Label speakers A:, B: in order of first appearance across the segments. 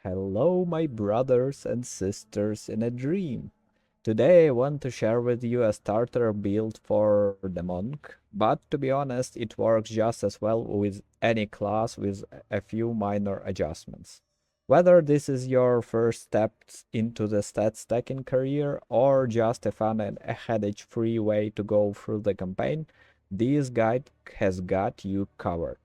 A: Hello, my brothers and sisters in a dream. Today I want to share with you a starter build for the monk, but to be honest, it works just as well with any class with a few minor adjustments. Whether this is your first steps into the stat stacking career or just a fun and a headache-free way to go through the campaign, this guide has got you covered.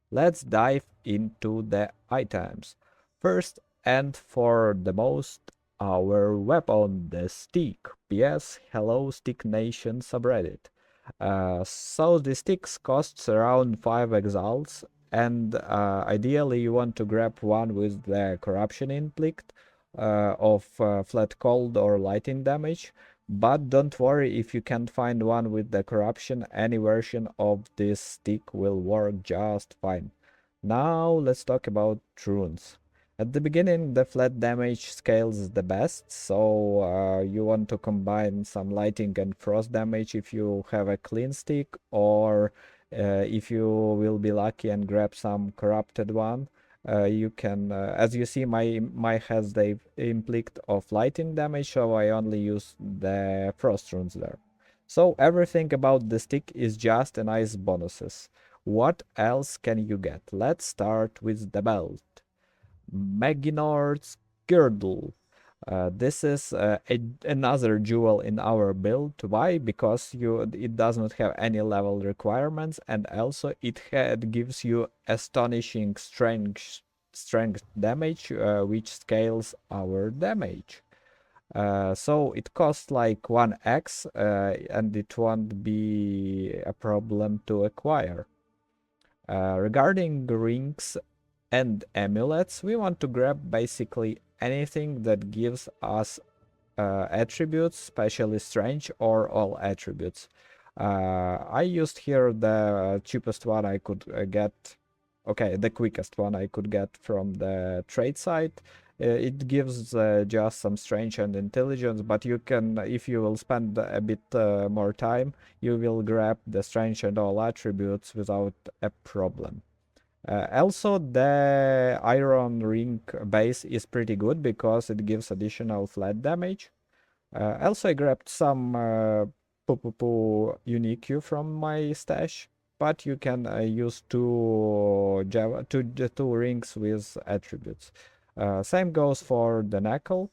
A: Let's dive into the items. First and for the most, our weapon, the stick. PS, hello Stick Nation subreddit. So the sticks costs around 5 exiles, and ideally you want to grab one with the corruption inflict of flat cold or lightning damage. But don't worry if you can't find one with the corruption, any version of this stick will work just fine. Now let's talk about runes. At the beginning, the flat damage scales is the best, so you want to combine some lightning and frost damage if you have a clean stick, or if you will be lucky and grab some corrupted one. You can, as you see, my has the inflict of lightning damage, so I only use the frost runes there. So everything about the stick is just a nice bonuses. What else can you get? Let's start with the belt. Maginard's Girdle. This is another jewel in our build. Why? Because it does not have any level requirements, and also it gives you astonishing strength damage, which scales our damage. So it costs like 1x, and it won't be a problem to acquire. Regarding rings and amulets, we want to grab basically anything that gives us attributes, especially strange or all attributes. I used here the cheapest one I could get, okay, the quickest one I could get from the trade site. It gives just some strange and intelligence, but you can, if you will spend a bit more time, you will grab the strange and all attributes without a problem. Also, the iron ring base is pretty good because it gives additional flat damage. Also, I grabbed some unique from my stash, but you can use two rings with attributes. Same goes for the knuckle.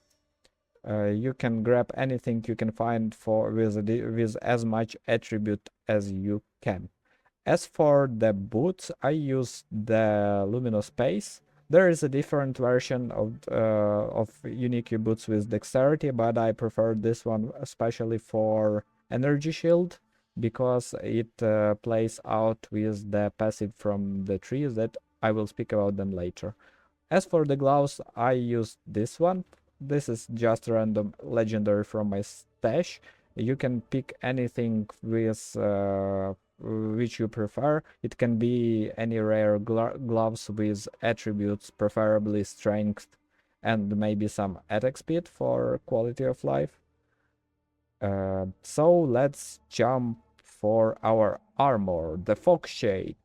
A: You can grab anything you can find with as much attribute as you can. As for the boots, I use the luminous space. There is a different version of unique boots with dexterity, but I prefer this one especially for energy shield because it plays out with the passive from the trees that I will speak about them later. As for the gloves, I use this one. This is just random legendary from my stash. You can pick anything with which you prefer. It can be any rare gloves with attributes, preferably strength and maybe some attack speed for quality of life. So let's jump for our armor, the fog shade.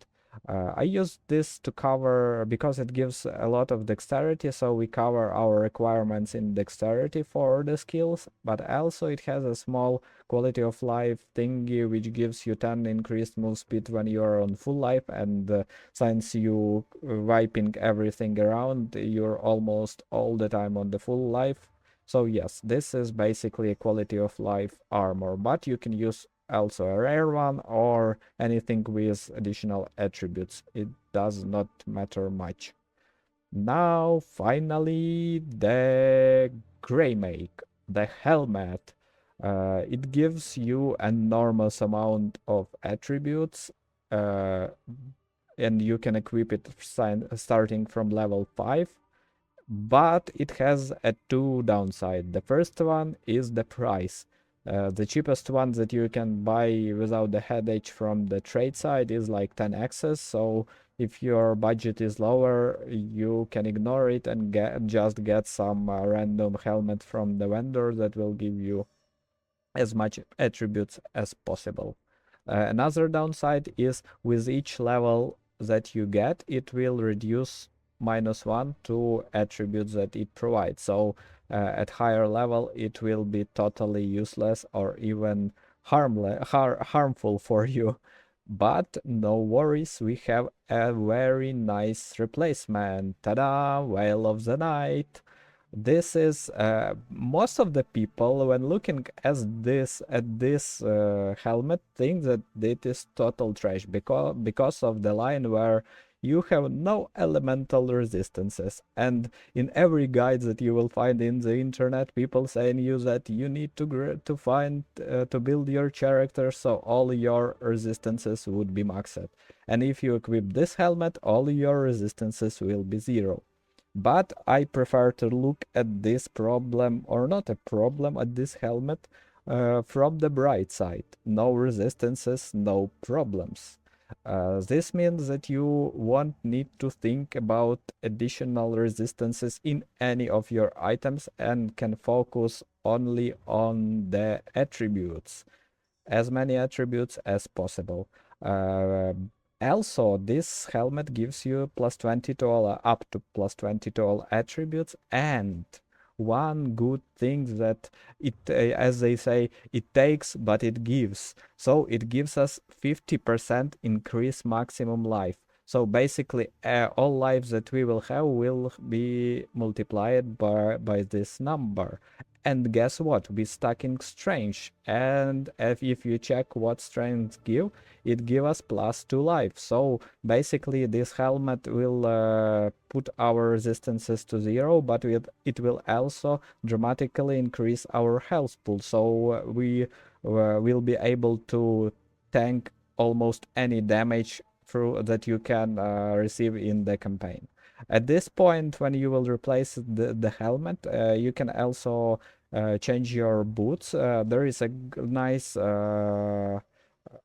A: I use this to cover because it gives a lot of dexterity, so we cover our requirements in dexterity for the skills, but also it has a small quality of life thingy which gives you 10 increased move speed when you are on full life, and since you wiping everything around, you're almost all the time on the full life. So yes, this is basically a quality of life armor, but you can use also a rare one or anything with additional attributes. It does not matter much. Now, finally, the Greymake, the helmet. It gives you enormous amount of attributes, and you can equip it starting from level 5. But it has a two downside. The first one is the price. The cheapest one that you can buy without the headache from the trade side is like 10x, so if your budget is lower, you can ignore it and just get some random helmet from the vendor that will give you as much attributes as possible. Another downside is with each level that you get, it will reduce -1 to attributes that it provides. So at higher level, it will be totally useless or even harmful for you. But no worries, we have a very nice replacement. Ta-da! Veil of the Night. This is most of the people when looking at this helmet think that it is total trash because of the line where you have no elemental resistances, and in every guide that you will find in the internet, people saying you that you need to find to build your character so all your resistances would be maxed, and if you equip this helmet, all your resistances will be 0. But I prefer to look at this problem, or not a problem, at this helmet from the bright side. No resistances, no problems. This means that you won't need to think about additional resistances in any of your items and can focus only on the attributes, as many attributes as possible. Uh, Also, this helmet gives you +20 to all, up to +20 to all attributes, and one good thing that it, as they say, it takes, but it gives. So it gives us 50% increase maximum life. So basically, all lives that we will have will be multiplied by this number. And guess what? We stuck in strange. And if you check what strength give, it give us +2 life. So basically this helmet will put our resistances to 0, but it will also dramatically increase our health pool. So we will be able to tank almost any damage through that you can receive in the campaign. At this point, when you will replace the helmet, you can also change your boots. There is a nice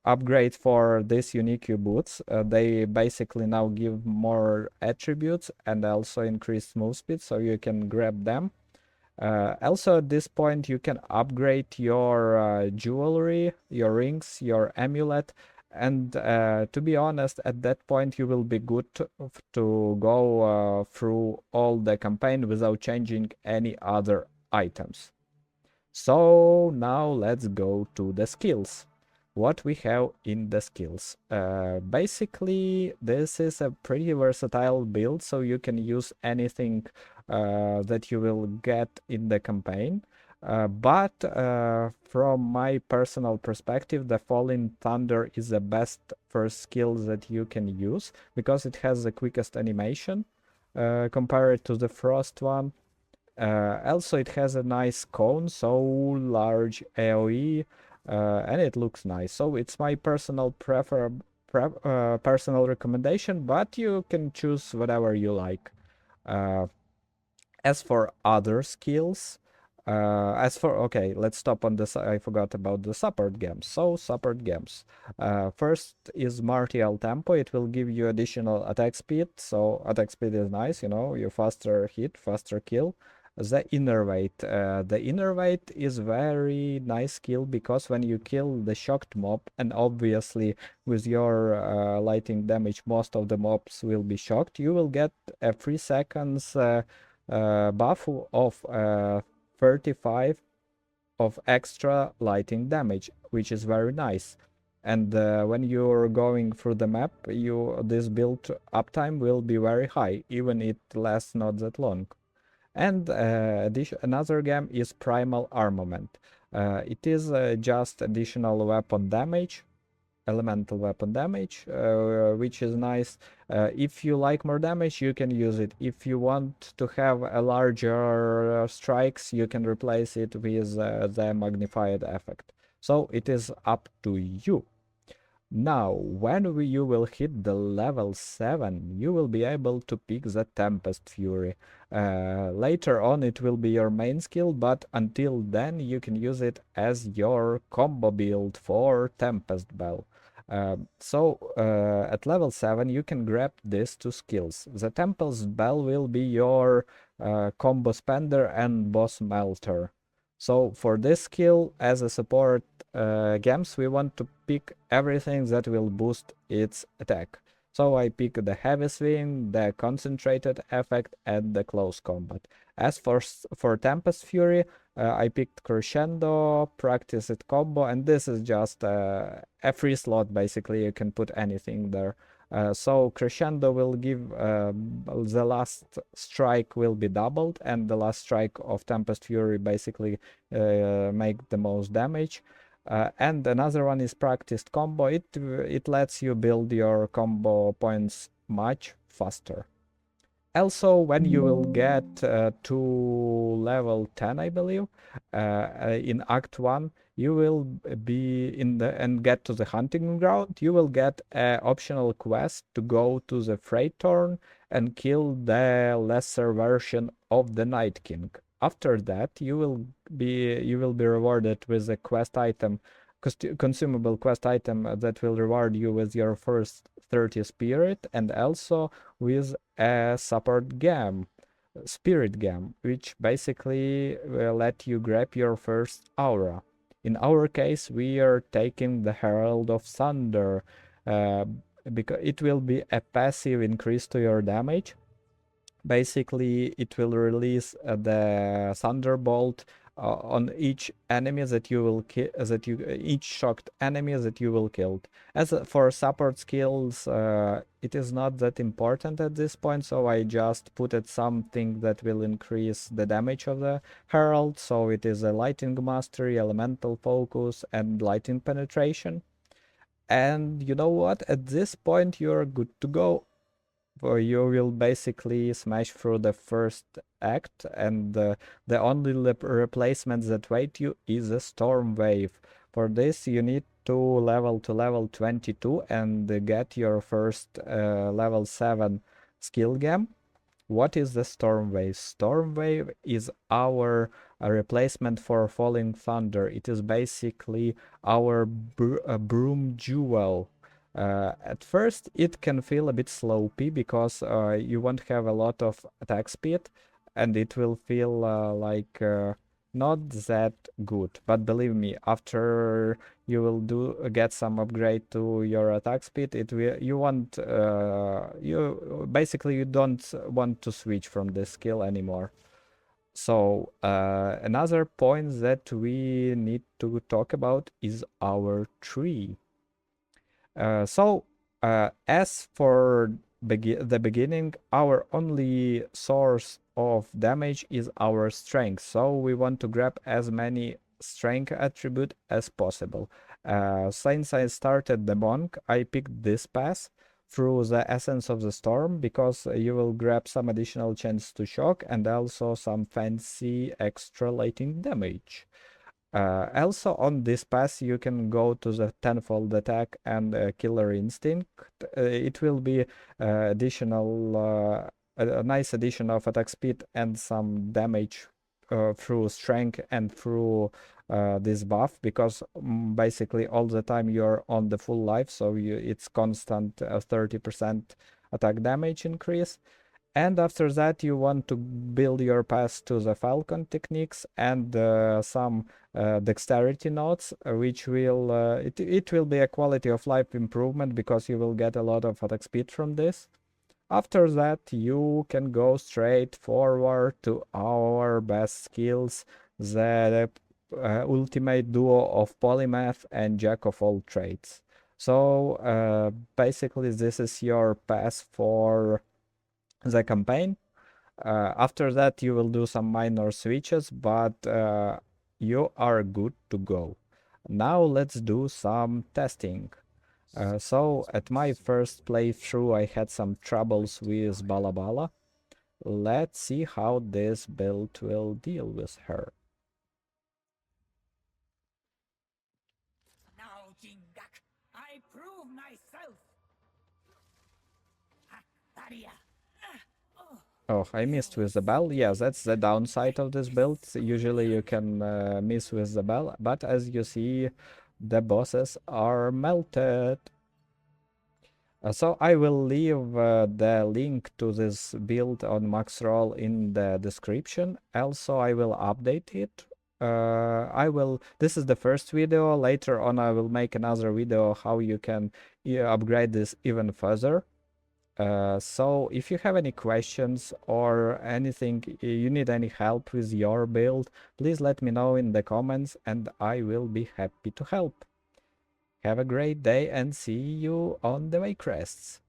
A: upgrade for these unique boots. They basically now give more attributes and also increase move speed, so you can grab them. Also at this point you can upgrade your jewelry, your rings, your amulet, and to be honest, at that point you will be good to go through all the campaign without changing any other items. So now let's go to the skills. What we have in the skills. Basically, this is a pretty versatile build, so you can use anything that you will get in the campaign. But from my personal perspective, the Falling Thunder is the best first skill that you can use because it has the quickest animation compared to the Frost one. Also, it has a nice cone, so large AoE, and it looks nice. So it's my personal personal recommendation, but you can choose whatever you like. As for other skills, okay, let's stop on this. I forgot about the support gems. So support gems. First is Martial Tempo. It will give you additional attack speed. So attack speed is nice, you know, you faster hit, faster kill. The Innervate. The Innervate is very nice skill because when you kill the shocked mob, and obviously with your lighting damage, most of the mobs will be shocked, you will get a 3 seconds buff of 35 of extra lighting damage, which is very nice. And when you're going through the map, this build uptime will be very high, even it lasts not that long. And another gem is Primal Armament. It is just additional weapon damage, elemental weapon damage, which is nice. If you like more damage, you can use it. If you want to have a larger strikes, you can replace it with the magnified effect. So it is up to you. Now, when you will hit the level 7, you will be able to pick the Tempest Fury. Later on, it will be your main skill, but until then, you can use it as your combo build for Tempest Bell. At level 7, you can grab these 2 skills. The Tempest Bell will be your combo spender and boss melter. So for this skill, as a support gems, we want to pick everything that will boost its attack. So I pick the heavy swing, the concentrated effect, and the close combat. As for Tempest Fury, I picked Crescendo, Practice It combo, and this is just a free slot. Basically, you can put anything there. So Crescendo will give the last strike will be doubled, and the last strike of Tempest Fury basically make the most damage. And another one is Practiced Combo. It lets you build your combo points much faster. Also, when you will get to level 10, I believe, in Act 1, you will be in the and get to the hunting ground. You will get an optional quest to go to the Freightorn and kill the lesser version of the Night King. After that, you will be rewarded with a quest item, consumable quest item that will reward you with your first 30 spirit, and also with a spirit gem, which basically will let you grab your first aura. In our case, we are taking the Herald of Thunder, uh, because it will be a passive increase to your damage. Basically, it will release the Thunderbolt on each enemy that you will kill, each shocked enemy that you will kill. As for support skills, it is not that important at this point, so I just put it something that will increase the damage of the Herald. So it is a Lightning Mastery, Elemental Focus, and Lightning Penetration. And you know what? At this point, you're good to go. You will basically smash through the first act, and the only replacement that wait you is a storm wave. For this, you need to level 22 and get your first level 7 skill gem. What is the storm wave? Storm wave is our replacement for falling thunder. It is basically our broom jewel. At first, it can feel a bit sloppy because you won't have a lot of attack speed, and it will feel like not that good. But believe me, after you will get some upgrade to your attack speed, you basically you don't want to switch from this skill anymore. So another point that we need to talk about is our tree. As for the beginning, our only source of damage is our strength. So we want to grab as many strength attribute as possible. Since I started the monk, I picked this path through the Essence of the Storm because you will grab some additional chance to shock and also some fancy extra lightning damage. Also on this path you can go to the tenfold attack and killer instinct. It will be a nice addition of attack speed and some damage through strength and through this buff, because basically all the time you're on the full life, so it's constant 30% attack damage increase. And after that, you want to build your path to the Falcon techniques and some dexterity nodes, which will it will be a quality of life improvement because you will get a lot of attack speed from this. After that, you can go straight forward to our best skills, the ultimate duo of Polymath and Jack of all trades. So basically, this is your path for the campaign. After that, you will do some minor switches, but you are good to go. Now let's do some testing. So at my first playthrough, I had some troubles with Balabala. Let's see how this build will deal with her.
B: Now, Jingak, I prove myself.
A: Oh, I missed with the bell. Yeah, that's the downside of this build. Usually you can miss with the bell, but as you see, the bosses are melted. So I will leave the link to this build on Maxroll in the description. Also, I will update it. This is the first video. Later on, I will make another video how you can upgrade this even further. So if you have any questions or anything, you need any help with your build, please let me know in the comments and I will be happy to help. Have a great day and see you on the way crests.